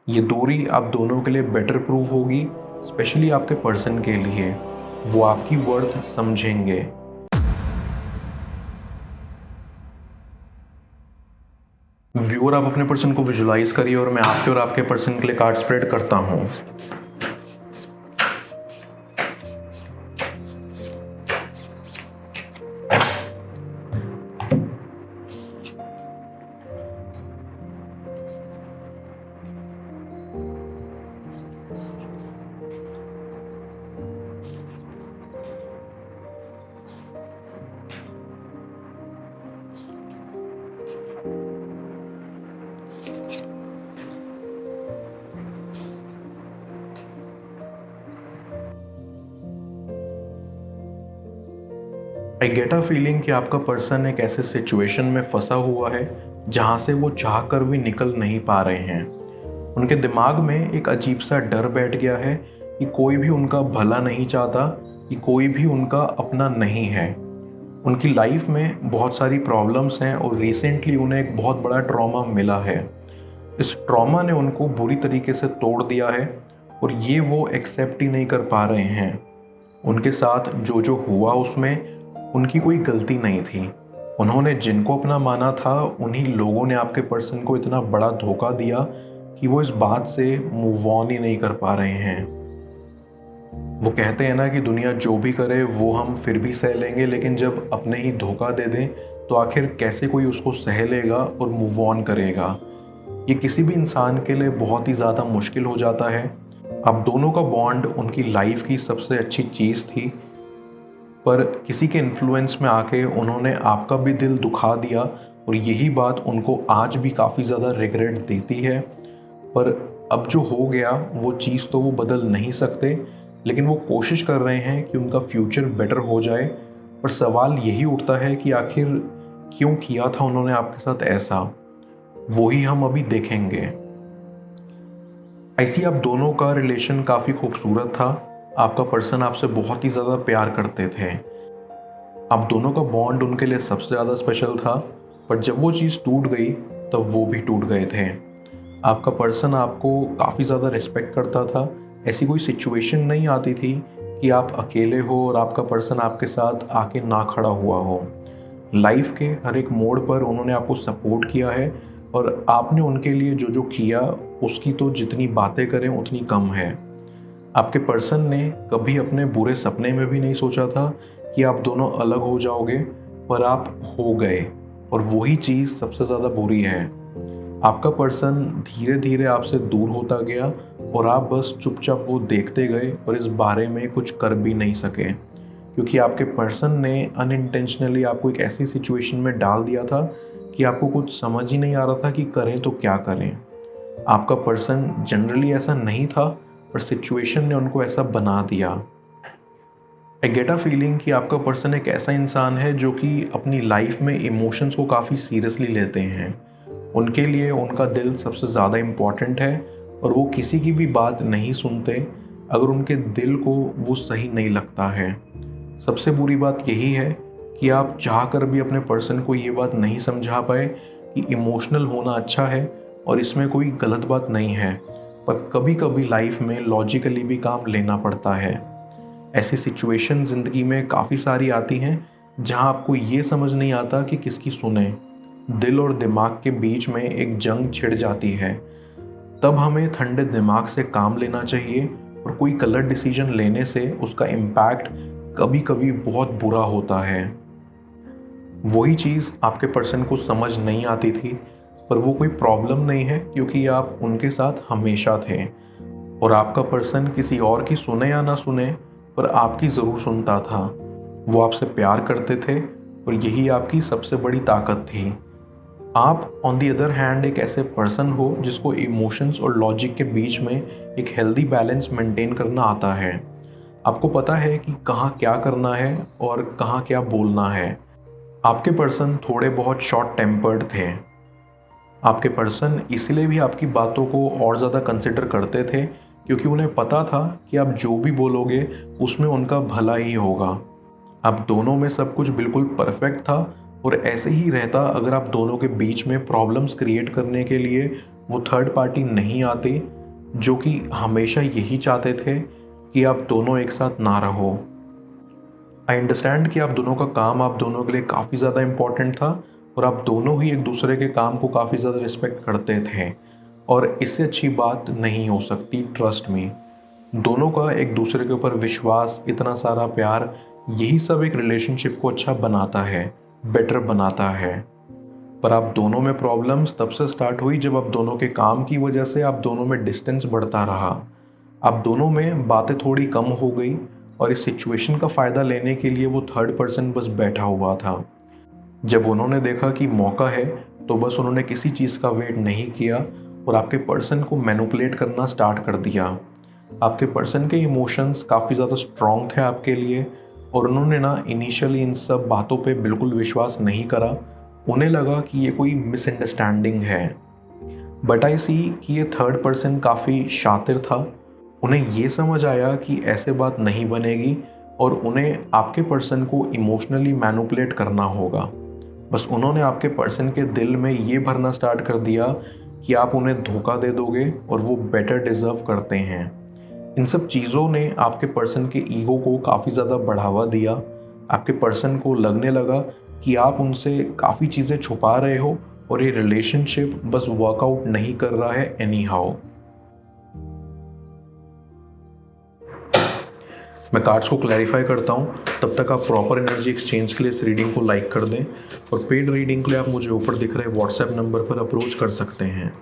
ये दूरी आप दोनों के लिए बेटर प्रूव होगी, स्पेशली आपके पर्सन के लिए। वो आपकी वर्थ समझेंगे। व्यूअर, आप अपने पर्सन को विजुलाइज करिए और मैं आपके और आपके पर्सन के लिए कार्ड स्प्रेड करता हूँ। आई गेट अ फीलिंग कि आपका पर्सन एक ऐसे सिचुएशन में फंसा हुआ है जहाँ से वो चाह कर भी निकल नहीं पा रहे हैं। उनके दिमाग में एक अजीब सा डर बैठ गया है कि कोई भी उनका भला नहीं चाहता, कि कोई भी उनका अपना नहीं है। उनकी लाइफ में बहुत सारी प्रॉब्लम्स हैं और रिसेंटली उन्हें एक बहुत बड़ा ट्रॉमा मिला है। इस ट्रॉमा ने उनको बुरी तरीके से तोड़ दिया है और ये वो एक्सेप्ट ही नहीं कर पा रहे हैं। उनके साथ जो जो हुआ उसमें उनकी कोई गलती नहीं थी। उन्होंने जिनको अपना माना था उन्हीं लोगों ने आपके पर्सन को इतना बड़ा धोखा दिया कि वो इस बात से मूव ऑन ही नहीं कर पा रहे हैं। वो कहते हैं ना कि दुनिया जो भी करे वो हम फिर भी सह लेंगे, लेकिन जब अपने ही धोखा दे दें तो आखिर कैसे कोई उसको सह लेगा और मूव ऑन करेगा। ये किसी भी इंसान के लिए बहुत ही ज़्यादा मुश्किल हो जाता है। अब दोनों का बॉन्ड उनकी लाइफ की सबसे अच्छी चीज़ थी, पर किसी के इन्फ्लुएंस में आके उन्होंने आपका भी दिल दुखा दिया और यही बात उनको आज भी काफ़ी ज़्यादा रिग्रेट देती है। पर अब जो हो गया वो चीज़ तो वो बदल नहीं सकते, लेकिन वो कोशिश कर रहे हैं कि उनका फ्यूचर बेटर हो जाए। पर सवाल यही उठता है कि आखिर क्यों किया था उन्होंने आपके साथ ऐसा, वही हम अभी देखेंगे। ऐसी आप दोनों का रिलेशन काफ़ी खूबसूरत था। आपका पर्सन आपसे बहुत ही ज़्यादा प्यार करते थे। आप दोनों का बॉन्ड उनके लिए सबसे ज़्यादा स्पेशल था, पर जब वो चीज़ टूट गई तब वो भी टूट गए थे। आपका पर्सन आपको काफ़ी ज़्यादा रिस्पेक्ट करता था। ऐसी कोई सिचुएशन नहीं आती थी कि आप अकेले हो और आपका पर्सन आपके साथ आके ना खड़ा हुआ हो। लाइफ के हर एक मोड़ पर उन्होंने आपको सपोर्ट किया है और आपने उनके लिए जो जो किया उसकी तो जितनी बातें करें उतनी कम है। आपके पर्सन ने कभी अपने बुरे सपने में भी नहीं सोचा था कि आप दोनों अलग हो जाओगे, पर आप हो गए और वही चीज़ सबसे ज़्यादा बुरी है। आपका पर्सन धीरे धीरे आपसे दूर होता गया और आप बस चुपचाप वो देखते गए और इस बारे में कुछ कर भी नहीं सके, क्योंकि आपके पर्सन ने अनइंटेंशनली आपको एक ऐसी सिचुएशन में डाल दिया था कि आपको कुछ समझ ही नहीं आ रहा था कि करें तो क्या करें। आपका पर्सन जनरली ऐसा नहीं था, पर सिचुएशन ने उनको ऐसा बना दिया। आई गेट अ फीलिंग कि आपका पर्सन एक ऐसा इंसान है जो कि अपनी लाइफ में इमोशंस को काफ़ी सीरियसली लेते हैं। उनके लिए उनका दिल सबसे ज़्यादा इम्पॉर्टेंट है और वो किसी की भी बात नहीं सुनते अगर उनके दिल को वो सही नहीं लगता है। सबसे बुरी बात यही है कि आप चाह कर भी अपने पर्सन को ये बात नहीं समझा पाए कि इमोशनल होना अच्छा है और इसमें कोई गलत बात नहीं है, पर कभी कभी लाइफ में लॉजिकली भी काम लेना पड़ता है। ऐसी सिचुएशन ज़िंदगी में काफ़ी सारी आती हैं जहां आपको ये समझ नहीं आता कि किसकी सुने। दिल और दिमाग के बीच में एक जंग छिड़ जाती है। तब हमें ठंडे दिमाग से काम लेना चाहिए और कोई गलत डिसीजन लेने से उसका इम्पैक्ट कभी कभी बहुत बुरा होता है। वही चीज़ आपके पर्सन को समझ नहीं आती थी, पर वो कोई प्रॉब्लम नहीं है क्योंकि आप उनके साथ हमेशा थे और आपका पर्सन किसी और की सुने या ना सुने, पर आपकी ज़रूर सुनता था। वो आपसे प्यार करते थे और यही आपकी सबसे बड़ी ताकत थी। आप ऑन दी अदर हैंड एक ऐसे पर्सन हो जिसको इमोशंस और लॉजिक के बीच में एक हेल्दी बैलेंस मेंटेन करना आता है। आपको पता है कि कहाँ क्या करना है और कहाँ क्या बोलना है। आपके पर्सन थोड़े बहुत शॉर्ट टेम्पर्ड थे। आपके पर्सन इसलिए भी आपकी बातों को और ज़्यादा कंसिडर करते थे क्योंकि उन्हें पता था कि आप जो भी बोलोगे उसमें उनका भला ही होगा। आप दोनों में सब कुछ बिल्कुल परफेक्ट था और ऐसे ही रहता अगर आप दोनों के बीच में प्रॉब्लम्स क्रिएट करने के लिए वो थर्ड पार्टी नहीं आते जो कि हमेशा यही चाहते थे कि आप दोनों एक साथ ना रहो। आई अंडरस्टैंड कि आप दोनों का काम आप दोनों के लिए काफ़ी ज़्यादा इम्पोर्टेंट था और आप दोनों ही एक दूसरे के काम को काफ़ी ज़्यादा रिस्पेक्ट करते थे, और इससे अच्छी बात नहीं हो सकती, ट्रस्ट मी। दोनों का एक दूसरे के ऊपर विश्वास, इतना सारा प्यार, यही सब एक रिलेशनशिप को अच्छा बनाता है, बेटर बनाता है। पर आप दोनों में प्रॉब्लम्स तब से स्टार्ट हुई जब आप दोनों के काम की वजह से आप दोनों में डिस्टेंस बढ़ता रहा। आप दोनों में बातें थोड़ी कम हो गई और इस सिचुएशन का फ़ायदा लेने के लिए वो थर्ड पर्सन बस बैठा हुआ था। जब उन्होंने देखा कि मौका है तो बस उन्होंने किसी चीज़ का वेट नहीं किया और आपके पर्सन को मैनिपुलेट करना स्टार्ट कर दिया। आपके पर्सन के इमोशंस काफ़ी ज़्यादा स्ट्रॉन्ग थे आपके लिए, और उन्होंने ना इनिशियली इन सब बातों पे बिल्कुल विश्वास नहीं करा। उन्हें लगा कि ये कोई मिसअंडरस्टैंडिंग है। बट आई सी कि ये थर्ड पर्सन काफ़ी शातिर था। उन्हें ये समझ आया कि ऐसे बात नहीं बनेगी और उन्हें आपके पर्सन को इमोशनली मैनिपुलेट करना होगा। बस उन्होंने आपके पर्सन के दिल में ये भरना स्टार्ट कर दिया कि आप उन्हें धोखा दे दोगे और वो बेटर डिज़र्व करते हैं। इन सब चीज़ों ने आपके पर्सन के ईगो को काफ़ी ज़्यादा बढ़ावा दिया। आपके पर्सन को लगने लगा कि आप उनसे काफ़ी चीज़ें छुपा रहे हो और ये रिलेशनशिप बस वर्कआउट नहीं कर रहा है एनी हाउ। मैं कार्ड्स को क्लैरिफाई करता हूँ, तब तक आप प्रॉपर एनर्जी एक्सचेंज के लिए इस रीडिंग को लाइक कर दें, और पेड रीडिंग के लिए आप मुझे ऊपर दिख रहे व्हाट्सएप नंबर पर अप्रोच कर सकते हैं।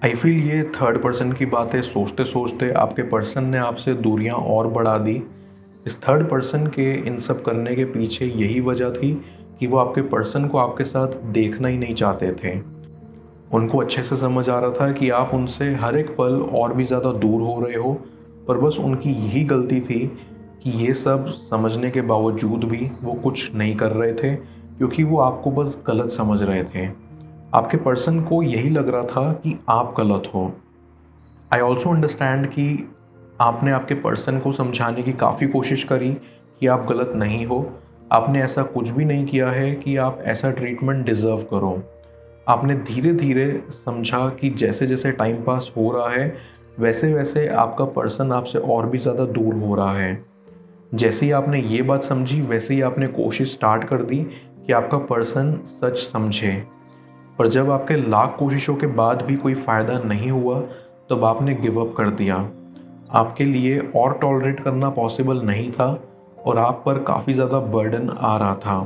आई फील ये थर्ड पर्सन की बातें सोचते सोचते आपके पर्सन ने आपसे दूरियां और बढ़ा दी। इस थर्ड पर्सन के इन सब करने के पीछे यही वजह थी कि वो आपके पर्सन को आपके साथ देखना ही नहीं चाहते थे। उनको अच्छे से समझ आ रहा था कि आप उनसे हर एक पल और भी ज़्यादा दूर हो रहे हो, पर बस उनकी यही गलती थी कि ये सब समझने के बावजूद भी वो कुछ नहीं कर रहे थे, क्योंकि वो आपको बस गलत समझ रहे थे। आपके पर्सन को यही लग रहा था कि आप गलत हो। आई ऑल्सो अंडरस्टैंड कि आपने आपके पर्सन को समझाने की काफ़ी कोशिश करी कि आप गलत नहीं हो। आपने ऐसा कुछ भी नहीं किया है कि आप ऐसा ट्रीटमेंट डिज़र्व करो। आपने धीरे धीरे समझा कि जैसे जैसे टाइम पास हो रहा है वैसे वैसे आपका पर्सन आपसे और भी ज़्यादा दूर हो रहा है। जैसे ही आपने ये बात समझी वैसे ही आपने कोशिश स्टार्ट कर दी कि आपका पर्सन सच समझे। पर जब आपके लाख कोशिशों के बाद भी कोई फ़ायदा नहीं हुआ तब आपने गिव अप कर दिया। आपके लिए और टॉलरेट करना पॉसिबल नहीं था और आप पर काफ़ी ज़्यादा बर्डन आ रहा था।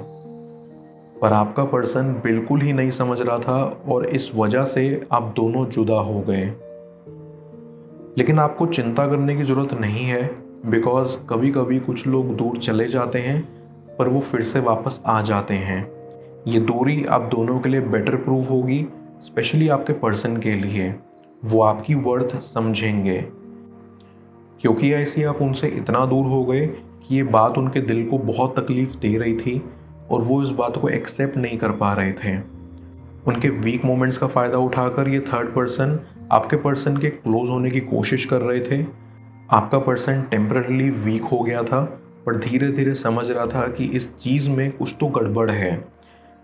पर आपका पर्सन बिल्कुल ही नहीं समझ रहा था और इस वजह से आप दोनों जुदा हो गए। लेकिन आपको चिंता करने की ज़रूरत नहीं है, बिकॉज़ कभी कभी कुछ लोग दूर चले जाते हैं पर वो फिर से वापस आ जाते हैं। ये दूरी आप दोनों के लिए बेटर प्रूव होगी, स्पेशली आपके पर्सन के लिए। वो आपकी वर्थ समझेंगे, क्योंकि ऐसे आप उनसे इतना दूर हो गए कि ये बात उनके दिल को बहुत तकलीफ़ दे रही थी और वो इस बात को एक्सेप्ट नहीं कर पा रहे थे। उनके वीक मोमेंट्स का फ़ायदा उठाकर ये थर्ड पर्सन आपके पर्सन के क्लोज होने की कोशिश कर रहे थे। आपका पर्सन टेम्पररीली वीक हो गया था पर धीरे धीरे समझ रहा था कि इस चीज़ में कुछ तो गड़बड़ है।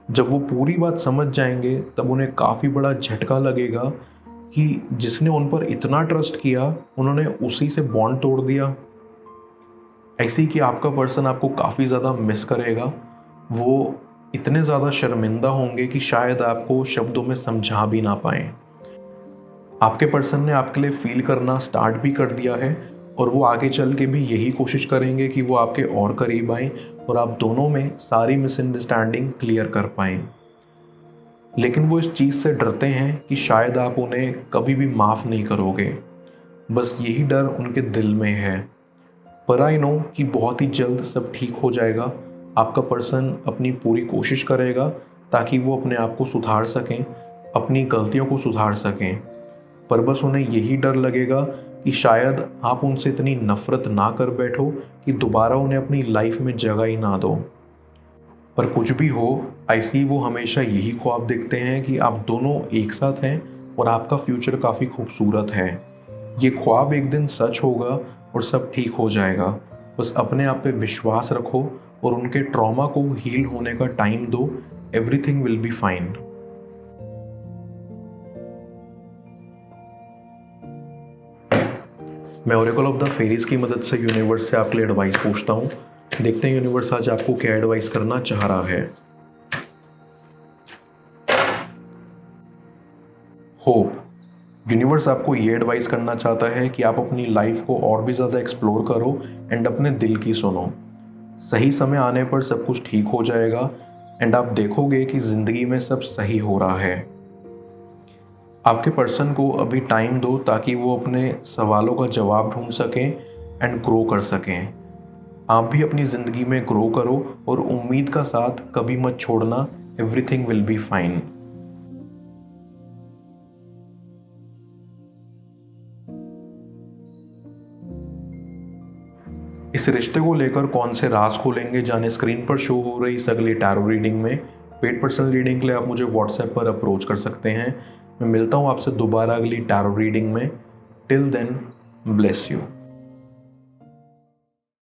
जब वो पूरी बात समझ जाएंगे तब उन्हें काफ़ी बड़ा झटका लगेगा कि जिसने उन पर इतना ट्रस्ट किया उन्होंने उसी से बॉन्ड तोड़ दिया। ऐसे ही कि आपका पर्सन आपको काफ़ी ज़्यादा मिस करेगा। वो इतने ज़्यादा शर्मिंदा होंगे कि शायद आपको शब्दों में समझा भी ना पाएं। आपके पर्सन ने आपके लिए फील करना स्टार्ट भी कर दिया है और वो आगे चल के भी यही कोशिश करेंगे कि वो आपके और करीब आएं और आप दोनों में सारी मिसअंडरस्टैंडिंग क्लियर कर पाएं। लेकिन वो इस चीज़ से डरते हैं कि शायद आप उन्हें कभी भी माफ़ नहीं करोगे। बस यही डर उनके दिल में है। पर आई नो कि बहुत ही जल्द सब ठीक हो जाएगा। आपका पर्सन अपनी पूरी कोशिश करेगा ताकि वो अपने आप को सुधार सकें, अपनी गलतियों को सुधार सकें। पर बस उन्हें यही डर लगेगा कि शायद आप उनसे इतनी नफ़रत ना कर बैठो कि दोबारा उन्हें अपनी लाइफ में जगह ही ना दो। पर कुछ भी हो, ऐसी वो हमेशा यही ख्वाब देखते हैं कि आप दोनों एक साथ हैं और आपका फ्यूचर काफ़ी खूबसूरत है। ये ख्वाब एक दिन सच होगा और सब ठीक हो जाएगा। बस अपने आप पे विश्वास रखो और उनके ट्रॉमा को हील होने का टाइम दो। Everything will be fine. मैं ओरेकल ऑफ द फेरीज की मदद से यूनिवर्स से आपके लिए एडवाइस पूछता हूँ। देखते हैं यूनिवर्स आज आपको क्या एडवाइस करना चाह रहा है। होप। यूनिवर्स आपको ये एडवाइस करना चाहता है कि आप अपनी लाइफ को और भी ज़्यादा एक्सप्लोर करो एंड अपने दिल की सुनो। सही समय आने पर सब कुछ ठीक हो जाएगा एंड आप देखोगे कि ज़िंदगी में सब सही हो रहा है। आपके पर्सन को अभी टाइम दो ताकि वो अपने सवालों का जवाब ढूंढ सकें एंड ग्रो कर सकें। आप भी अपनी ज़िंदगी में ग्रो करो और उम्मीद का साथ कभी मत छोड़ना। Everything will be fine. इस रिश्ते को लेकर कौन से राज खोलेंगे, जाने स्क्रीन पर शो हो रही इस अगली टैरो रीडिंग में। पेड पर्सनल रीडिंग के लिए आप मुझे व्हाट्सएप पर अप्रोच कर सकते हैं। मैं मिलता हूँ आपसे दोबारा अगली टैरो रीडिंग में। Till then, bless you.